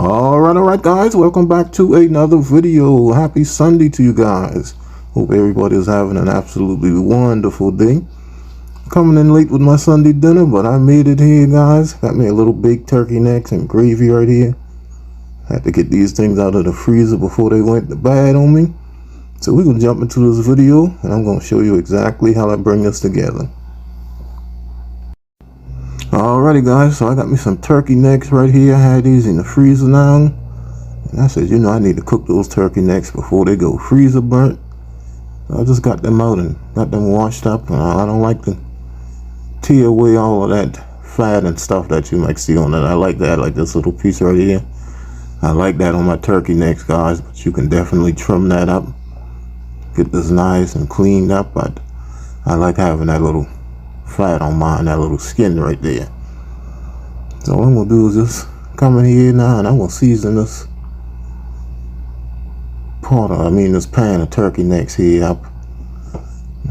Alright guys, welcome back to another video. Happy Sunday to you guys. Hope everybody is having an absolutely wonderful day. Coming in late with my Sunday dinner, but I made it here guys. Got me a little baked turkey necks and gravy right here. Had to get these things out of the freezer before they went to bad on me. So we're going to jump into this video and I'm going to show you exactly how I bring this together. Alrighty guys, so I got me some turkey necks right here. I had these in the freezer now, and I said, I need to cook those turkey necks before they go freezer burnt. So I just got them out and got them washed up. I don't like to tear away all of that fat and stuff that you might see on it. I like that, like this little piece right here. I like that on my turkey necks guys, but you can definitely trim that up, get this nice and cleaned up. But I like having that little fat on mine, that little skin right there. So what I'm gonna do is just come in here now and I'm gonna season this this pan of turkey necks here up.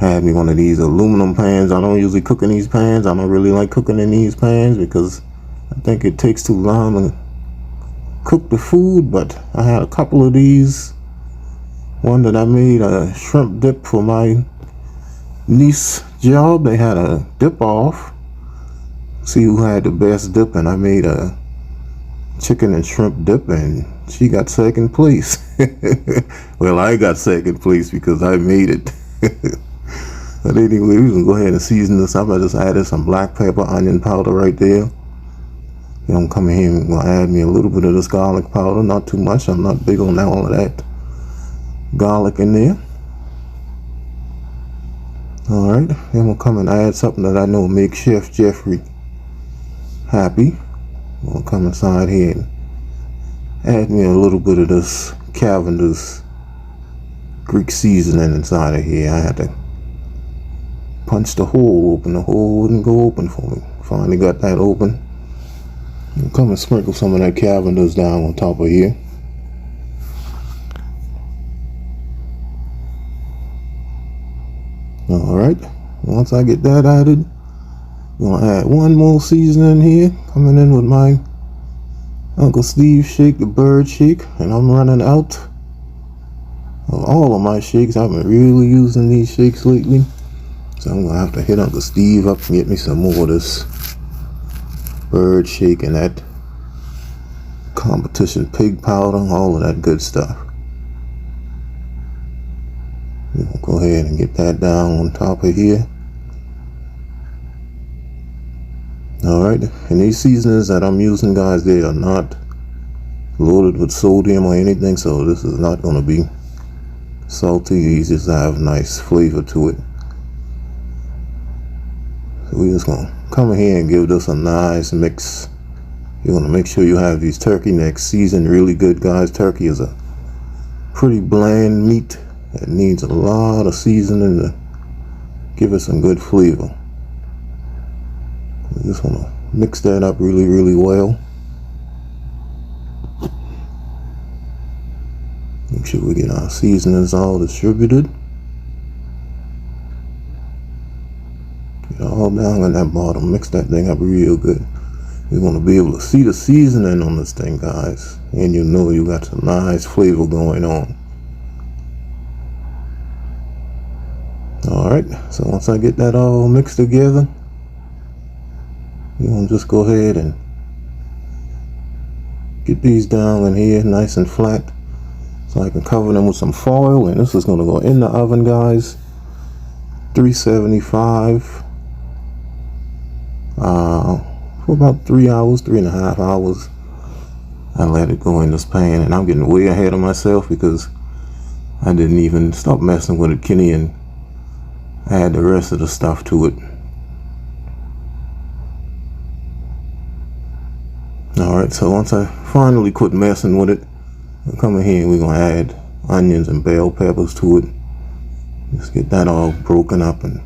Had me one of these aluminum pans. I don't usually cook in these pans. I don't really like cooking in these pans because I think it takes too long to cook the food, but I had a couple of these. One that I made a shrimp dip for my niece job. They had a dip off, see who had the best dip, and I made a chicken and shrimp dip and she got second place. Well, I got second place because I made it. But anyway, we're gonna go ahead and season this up. I just added some black pepper, onion powder right there. I'm coming here and gonna add me a little bit of this garlic powder, not too much. I'm not big on all of that garlic in there. Alright, then we'll come and add something that I know will make Chef Jeffrey happy. We'll come inside here and add me a little bit of this Cavender's Greek seasoning inside of here. I had to punch the hole open. The hole wouldn't go open for me. Finally got that open. We'll come and sprinkle some of that Cavender's down on top of here. Alright, once I get that added, I'm going to add one more seasoning here. Coming in with my Uncle Steve shake, the bird shake. And I'm running out of all of my shakes. I've been really using these shakes lately. So I'm going to have to hit Uncle Steve up and get me some more of this bird shake and that competition pig powder, all of that good stuff. We'll go ahead and get that down on top of here. Alright, and these seasonings that I'm using guys, they are not loaded with sodium or anything, so this is not going to be salty. These just have nice flavor to it. So we're just going to come in here and give this a nice mix. You want to make sure you have these turkey necks seasoned really good guys. Turkey is a pretty bland meat. It needs a lot of seasoning to give it some good flavor. We just want to mix that up really, really well. Make sure we get our seasonings all distributed. Get it all down on that bottom. Mix that thing up real good. We want to be able to see the seasoning on this thing, guys. And you know you got some nice flavor going on. Alright, so once I get that all mixed together, we're going to just go ahead and get these down in here nice and flat so I can cover them with some foil. And this is going to go in the oven guys, 375 for about 3 hours, 3.5 hours. I let it go in this pan, and I'm getting way ahead of myself because I didn't even stop messing with it, Kenny, and add the rest of the stuff to it. Alright, so once I finally quit messing with it, I'll come in here and we're going to add onions and bell peppers to it. Just get that all broken up and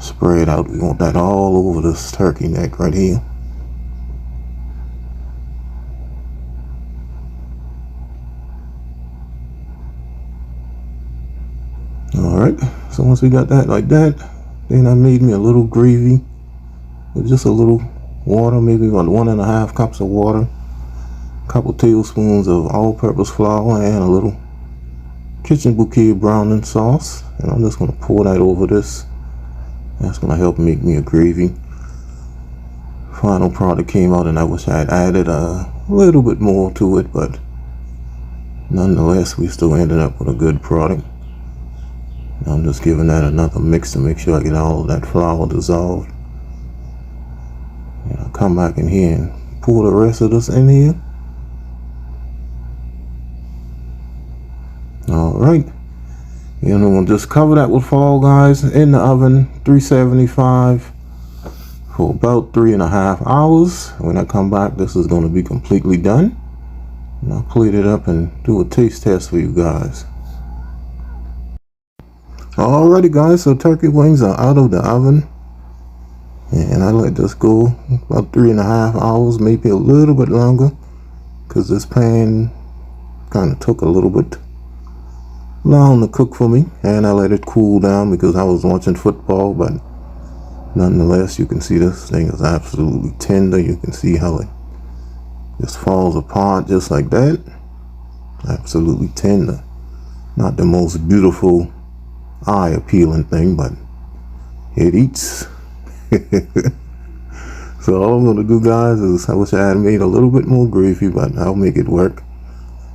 spread out. We want that all over this turkey neck right here. Alright, so once we got that like that, then I made me a little gravy with just a little water, maybe about 1.5 cups of water. couple tablespoons of all-purpose flour, and a little kitchen bouquet browning sauce, and I'm just going to pour that over this. That's going to help make me a gravy. Final product came out, and I wish I had added a little bit more to it, but nonetheless we still ended up with a good product. I'm just giving that another mix to make sure I get all of that flour dissolved, and I'll come back in here and pour the rest of this in here. Alright, and then we'll just cover that with foil, guys, in the oven, 375 for about 3.5 hours. When I come back, this is going to be completely done, and I'll plate it up and do a taste test for you guys. Alrighty, guys, so turkey wings are out of the oven, and I let this go about 3.5 hours, maybe a little bit longer, because this pan kind of took a little bit long to cook for me, and I let it cool down because I was watching football. But nonetheless, you can see this thing is absolutely tender. You can see how it just falls apart just like that. Absolutely tender. Not the most beautiful eye appealing thing, but it eats. So all I'm gonna do, guys, is I wish I had made a little bit more gravy, but I'll make it work.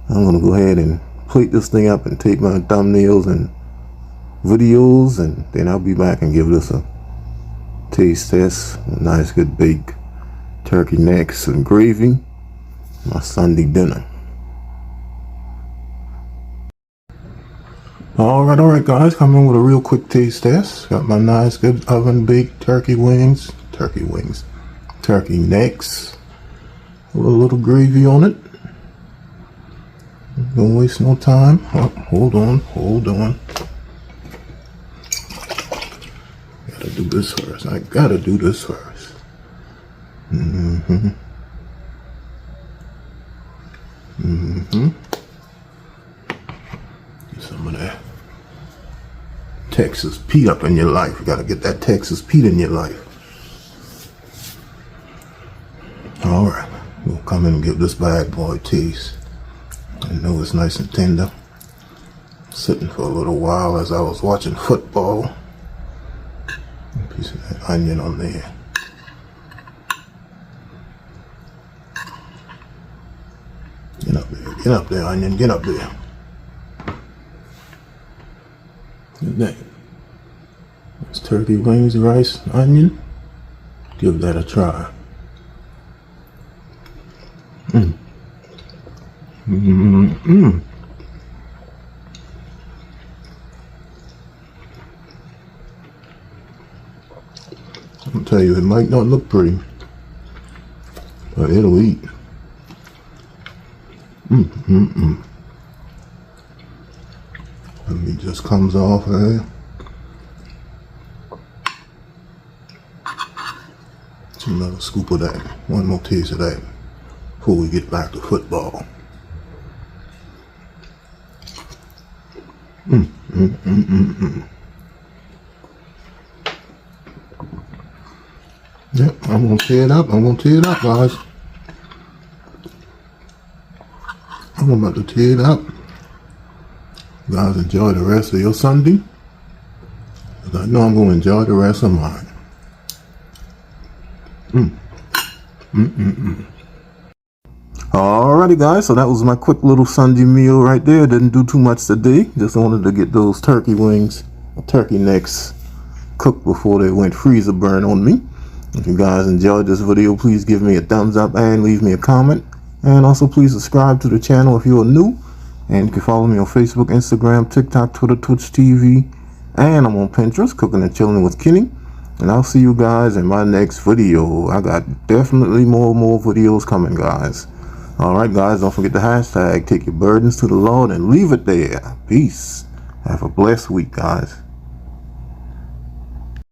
I'm gonna go ahead and plate this thing up and take my thumbnails and videos, and then I'll be back and give this a taste test. A nice good baked turkey necks and gravy, my Sunday dinner. Alright guys, coming with a real quick taste test. Got my nice good oven baked turkey necks with a little gravy on it. Don't waste no time. Oh, hold on. Gotta do this first. I gotta do this first. Get some of that Texas Pete up in your life. You gotta get that Texas Pete in your life. Alright, we'll come in and give this bad boy a taste. I know it's nice and tender. Sitting for a little while as I was watching football. A piece of that onion on there. Get up there, onion, get up there. Good day. It's turkey wings, rice, onion. Give that a try. I'll tell you, it might not look pretty, but it'll eat. The meat just comes off there. Just another scoop of that. One more taste of that before we get back to football. Yep, I'm gonna tear it up. Guys. I'm about to tear it up. You guys enjoy the rest of your Sunday, because I know I'm gonna enjoy the rest of mine. Alrighty guys, so that was my quick little Sunday meal right there. Didn't do too much today. Just wanted to get those turkey wings, turkey necks cooked before they went freezer burn on me. If you guys enjoyed this video, please give me a thumbs up and leave me a comment. And also please subscribe to the channel if you are new. And you can follow me on Facebook, Instagram, TikTok, Twitter, Twitch TV. And I'm on Pinterest, Cooking and Chilling with Kenny. And I'll see you guys in my next video. I got definitely more videos coming, guys. Alright guys, don't forget the hashtag. Take your burdens to the Lord and leave it there. Peace. Have a blessed week, guys.